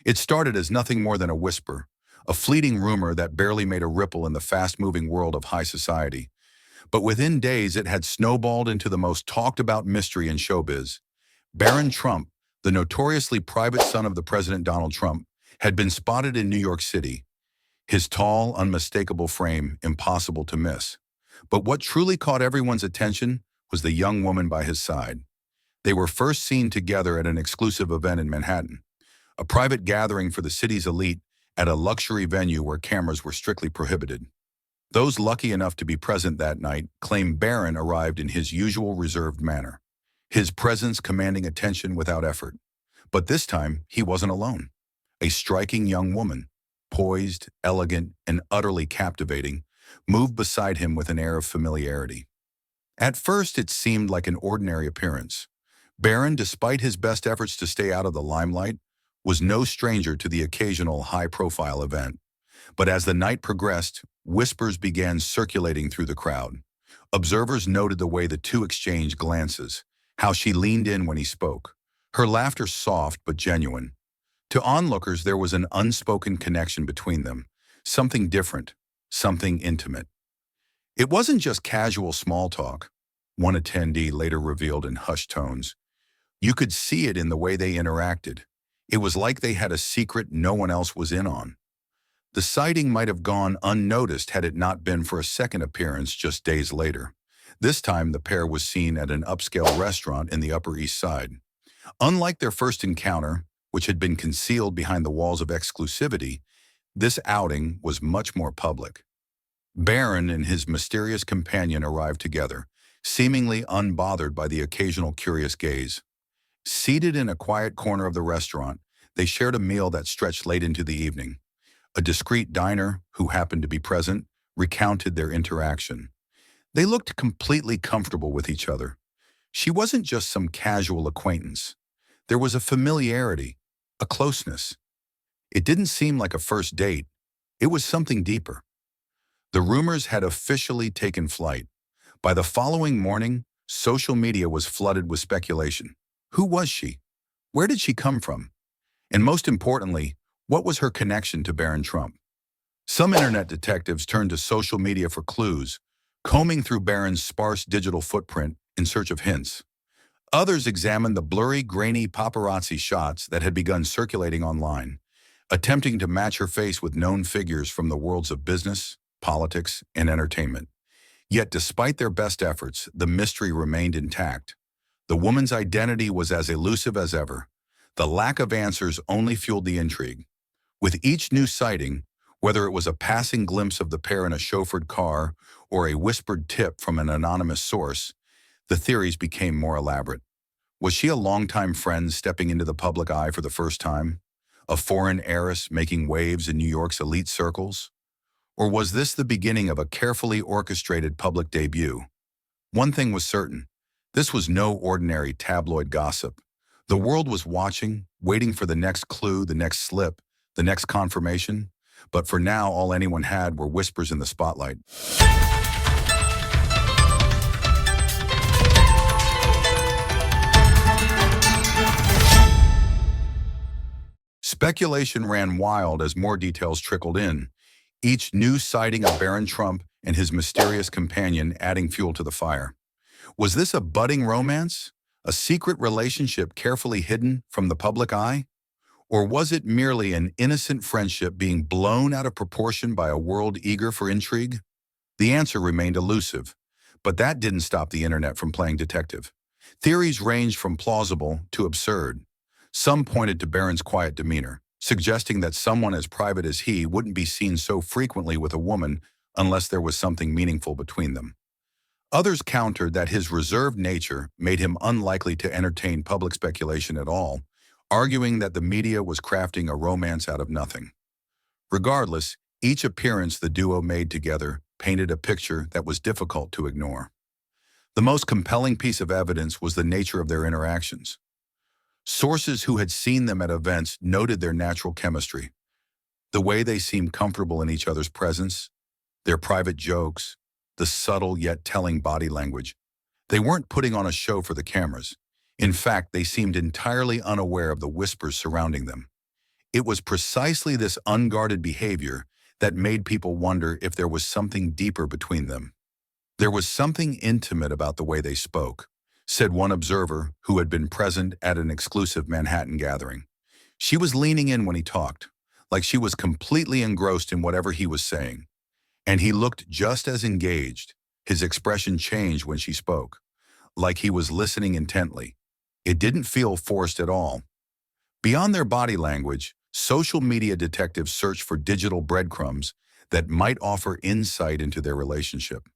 It started as nothing more than a whisper, a fleeting rumor that barely made a ripple in the fast-moving world of high society. But within days, it had snowballed into the most talked-about mystery in showbiz. Barron Trump, the notoriously private son of the President Donald Trump, had been spotted in New York City, his tall, unmistakable frame impossible to miss. But what truly caught everyone's attention was the young woman by his side. They were first seen together at an exclusive event in Manhattan, a private gathering for the city's elite at a luxury venue where cameras were strictly prohibited. Those lucky enough to be present that night claim Barron arrived in his usual reserved manner, his presence commanding attention without effort. But this time, he wasn't alone. A striking young woman, poised, elegant, and utterly captivating, moved beside him with an air of familiarity. At first, it seemed like an ordinary appearance. Barron, despite his best efforts to stay out of the limelight, was no stranger to the occasional high-profile event. But as the night progressed, whispers began circulating through the crowd. Observers noted the way the two exchanged glances, how she leaned in when he spoke, her laughter soft but genuine. To onlookers, there was an unspoken connection between them, something different, something intimate. It wasn't just casual small talk, one attendee later revealed in hushed tones. You could see it in the way they interacted. It was like they had a secret no one else was in on. The sighting might have gone unnoticed had it not been for a second appearance just days later. This time, the pair was seen at an upscale restaurant in the Upper East Side. Unlike their first encounter, which had been concealed behind the walls of exclusivity, this outing was much more public. Barron and his mysterious companion arrived together, seemingly unbothered by the occasional curious gaze. Seated in a quiet corner of the restaurant, they shared a meal that stretched late into the evening. A discreet diner, who happened to be present, recounted their interaction. They looked completely comfortable with each other. She wasn't just some casual acquaintance. There was a familiarity, a closeness. It didn't seem like a first date. It was something deeper. The rumors had officially taken flight. By the following morning, social media was flooded with speculation. Who was she? Where did she come from? And most importantly, what was her connection to Barron Trump? Some internet detectives turned to social media for clues, combing through Barron's sparse digital footprint in search of hints. Others examined the blurry, grainy paparazzi shots that had begun circulating online, attempting to match her face with known figures from the worlds of business, politics, and entertainment. Yet despite their best efforts, the mystery remained intact. The woman's identity was as elusive as ever. The lack of answers only fueled the intrigue. With each new sighting, whether it was a passing glimpse of the pair in a chauffeured car or a whispered tip from an anonymous source, the theories became more elaborate. Was she a longtime friend stepping into the public eye for the first time? A foreign heiress making waves in New York's elite circles? Or was this the beginning of a carefully orchestrated public debut? One thing was certain. This was no ordinary tabloid gossip. The world was watching, waiting for the next clue, the next slip, the next confirmation. But for now, all anyone had were whispers in the spotlight. Speculation ran wild as more details trickled in, each new sighting of Barron Trump and his mysterious companion adding fuel to the fire. Was this a budding romance? A secret relationship carefully hidden from the public eye? Or was it merely an innocent friendship being blown out of proportion by a world eager for intrigue? The answer remained elusive, but that didn't stop the internet from playing detective. Theories ranged from plausible to absurd. Some pointed to Barron's quiet demeanor, suggesting that someone as private as he wouldn't be seen so frequently with a woman unless there was something meaningful between them. Others countered that his reserved nature made him unlikely to entertain public speculation at all, arguing that the media was crafting a romance out of nothing. Regardless, each appearance the duo made together painted a picture that was difficult to ignore. The most compelling piece of evidence was the nature of their interactions. Sources who had seen them at events noted their natural chemistry, the way they seemed comfortable in each other's presence, their private jokes, the subtle yet telling body language. They weren't putting on a show for the cameras. In fact, they seemed entirely unaware of the whispers surrounding them. It was precisely this unguarded behavior that made people wonder if there was something deeper between them. There was something intimate about the way they spoke, said one observer who had been present at an exclusive Manhattan gathering. She was leaning in when he talked, like she was completely engrossed in whatever he was saying. And he looked just as engaged. His expression changed when she spoke, like he was listening intently. It didn't feel forced at all. Beyond their body language, social media detectives searched for digital breadcrumbs that might offer insight into their relationship.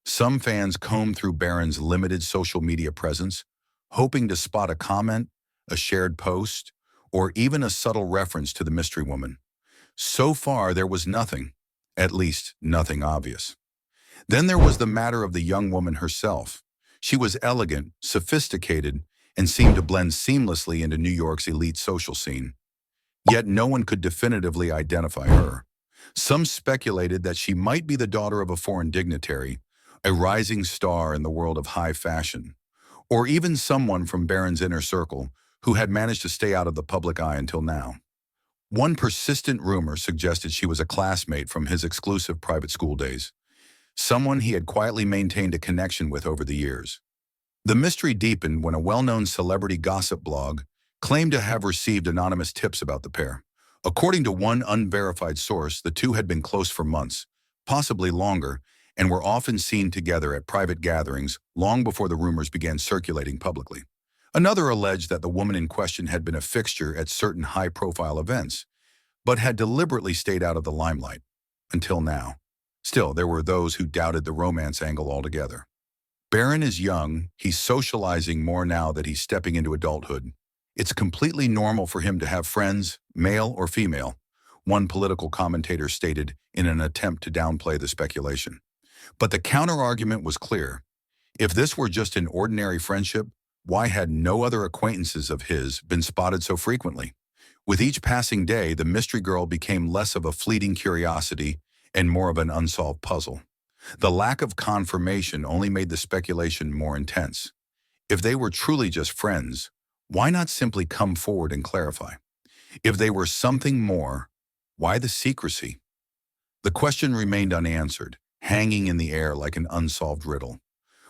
Some fans combed through Barron's limited social media presence, hoping to spot a comment, a shared post, or even a subtle reference to the mystery woman. So far, there was nothing, at least nothing obvious. Then there was the matter of the young woman herself. She was elegant, sophisticated, and seemed to blend seamlessly into New York's elite social scene. Yet no one could definitively identify her. Some speculated that she might be the daughter of a foreign dignitary, a rising star in the world of high fashion, or even someone from Barron's inner circle who had managed to stay out of the public eye until now. One persistent rumor suggested she was a classmate from his exclusive private school days, someone he had quietly maintained a connection with over the years. The mystery deepened when a well-known celebrity gossip blog claimed to have received anonymous tips about the pair. According to one unverified source, the two had been close for months, possibly longer, and were often seen together at private gatherings long before the rumors began circulating publicly. Another alleged that the woman in question had been a fixture at certain high-profile events, but had deliberately stayed out of the limelight, until now. Still, there were those who doubted the romance angle altogether. Barron is young, he's socializing more now that he's stepping into adulthood. It's completely normal for him to have friends, male or female, one political commentator stated in an attempt to downplay the speculation. But the counter-argument was clear. If this were just an ordinary friendship, why had no other acquaintances of his been spotted so frequently? With each passing day, the mystery girl became less of a fleeting curiosity and more of an unsolved puzzle. The lack of confirmation only made the speculation more intense. If they were truly just friends, why not simply come forward and clarify? If they were something more, why the secrecy? The question remained unanswered, hanging in the air like an unsolved riddle.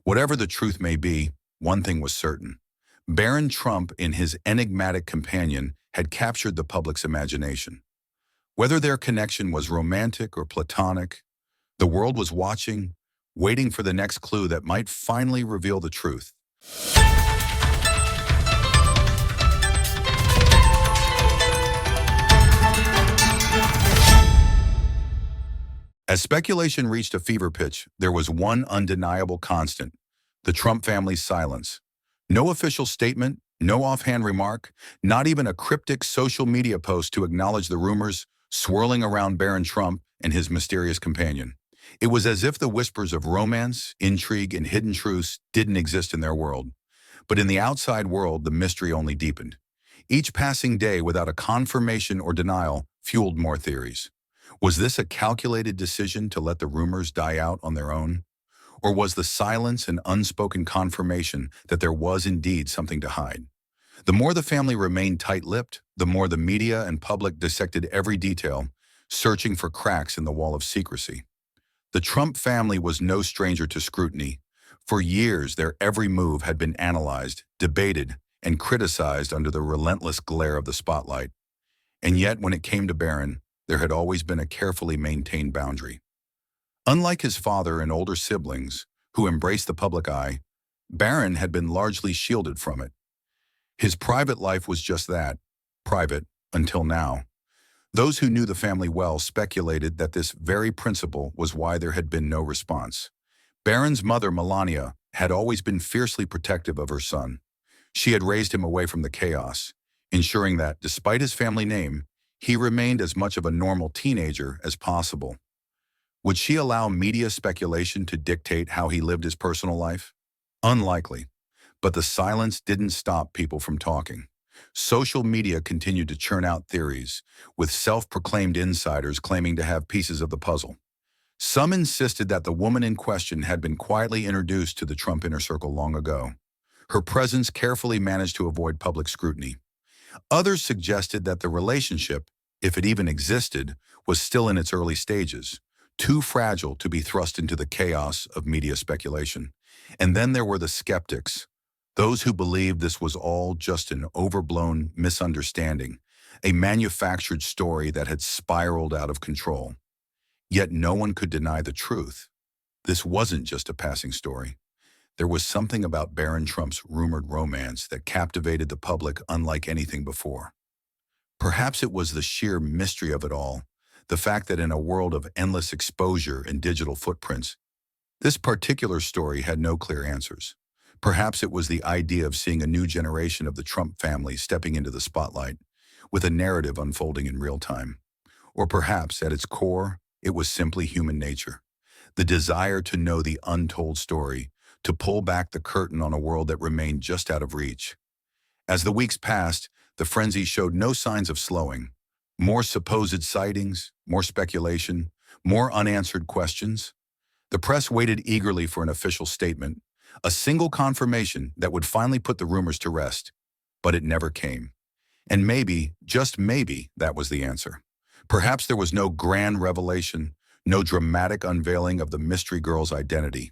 Whatever the truth may be, one thing was certain. Barron Trump and his enigmatic companion had captured the public's imagination. Whether their connection was romantic or platonic, the world was watching, waiting for the next clue that might finally reveal the truth. As speculation reached a fever pitch, there was one undeniable constant: the Trump family's silence. No official statement, no offhand remark, not even a cryptic social media post to acknowledge the rumors swirling around Barron Trump and his mysterious companion. It was as if the whispers of romance, intrigue, and hidden truths didn't exist in their world. But in the outside world, the mystery only deepened. Each passing day without a confirmation or denial fueled more theories. Was this a calculated decision to let the rumors die out on their own? Or was the silence an unspoken confirmation that there was indeed something to hide? The more the family remained tight-lipped, the more the media and public dissected every detail, searching for cracks in the wall of secrecy. The Trump family was no stranger to scrutiny. For years, their every move had been analyzed, debated, and criticized under the relentless glare of the spotlight. And yet, when it came to Barron, there had always been a carefully maintained boundary. Unlike his father and older siblings, who embraced the public eye, Barron had been largely shielded from it. His private life was just that, private, until now. Those who knew the family well speculated that this very principle was why there had been no response. Barron's mother, Melania, had always been fiercely protective of her son. She had raised him away from the chaos, ensuring that, despite his family name, he remained as much of a normal teenager as possible. Would she allow media speculation to dictate how he lived his personal life? Unlikely. But the silence didn't stop people from talking. Social media continued to churn out theories, with self-proclaimed insiders claiming to have pieces of the puzzle. Some insisted that the woman in question had been quietly introduced to the Trump inner circle long ago. Her presence carefully managed to avoid public scrutiny. Others suggested that the relationship, if it even existed, was still in its early stages, too fragile to be thrust into the chaos of media speculation. And then there were the skeptics, those who believed this was all just an overblown misunderstanding, a manufactured story that had spiraled out of control. Yet no one could deny the truth. This wasn't just a passing story. There was something about Barron Trump's rumored romance that captivated the public unlike anything before. Perhaps it was the sheer mystery of it all, the fact that in a world of endless exposure and digital footprints, this particular story had no clear answers. Perhaps it was the idea of seeing a new generation of the Trump family stepping into the spotlight, with a narrative unfolding in real time. Or perhaps, at its core, it was simply human nature, the desire to know the untold story, to pull back the curtain on a world that remained just out of reach. As the weeks passed, the frenzy showed no signs of slowing. More supposed sightings, more speculation, more unanswered questions. The press waited eagerly for an official statement, a single confirmation that would finally put the rumors to rest. But it never came. And maybe, just maybe, that was the answer. Perhaps there was no grand revelation, no dramatic unveiling of the mystery girl's identity.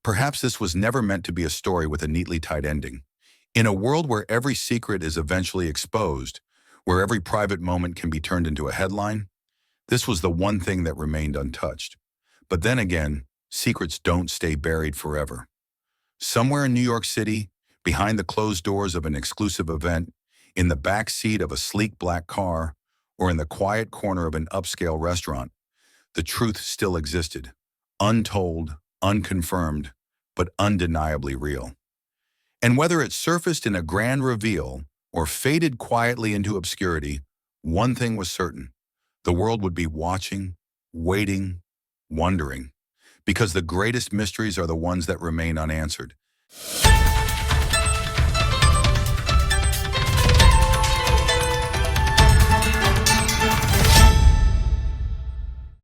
Perhaps this was never meant to be a story with a neatly tied ending. In a world where every secret is eventually exposed, where every private moment can be turned into a headline, this was the one thing that remained untouched. But then again, secrets don't stay buried forever. Somewhere in New York City, behind the closed doors of an exclusive event, in the back seat of a sleek black car, or in the quiet corner of an upscale restaurant, the truth still existed, untold, unconfirmed, but undeniably real. And whether it surfaced in a grand reveal or faded quietly into obscurity, one thing was certain: the world would be watching, waiting, wondering, because the greatest mysteries are the ones that remain unanswered.